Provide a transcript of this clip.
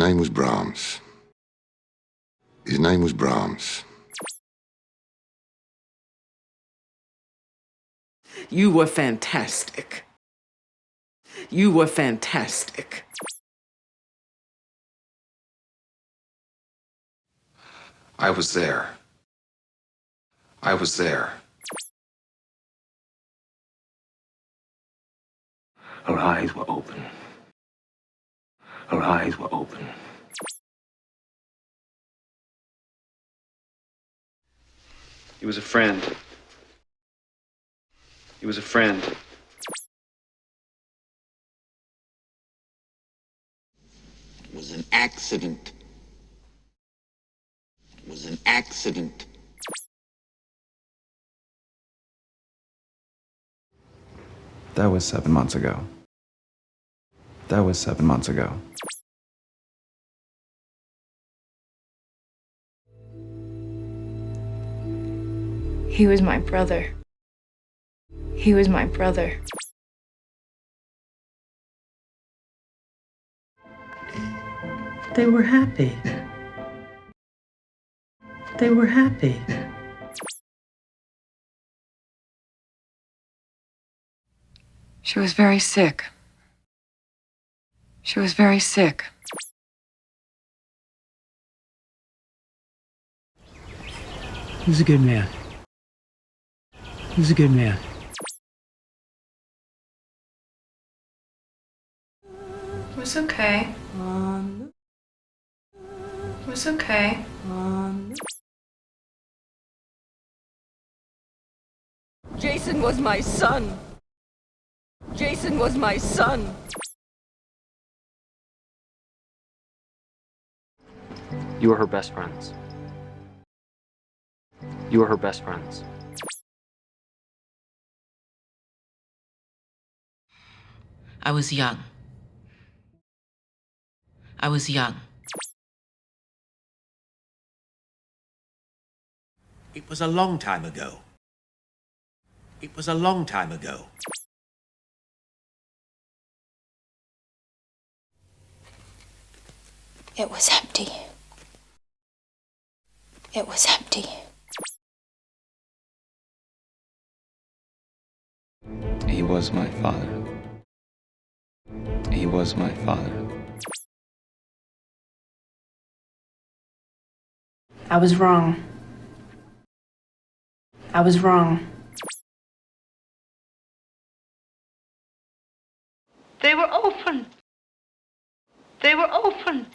name was Brahms. His name was Brahms. You were fantastic. You were fantastic. I was there. I was there. Her eyes were open. Her eyes were open. He was a friend. He was a friend. It was an accident. It was an accident. That was 7 months ago. That was 7 months ago. He was my brother. He was my brother. They were happy. They were happy. She was very sick. She was very sick. He was a good man. He was a good man. It was okay. It was okay. Jason was my son. Jason was my son. You were her best friends. You were her best friends. I was young. I was young. It was a long time ago. It was a long time ago. It was empty. It was empty. He was my father. He was my father. I was wrong. I was wrong. They were open. They were open.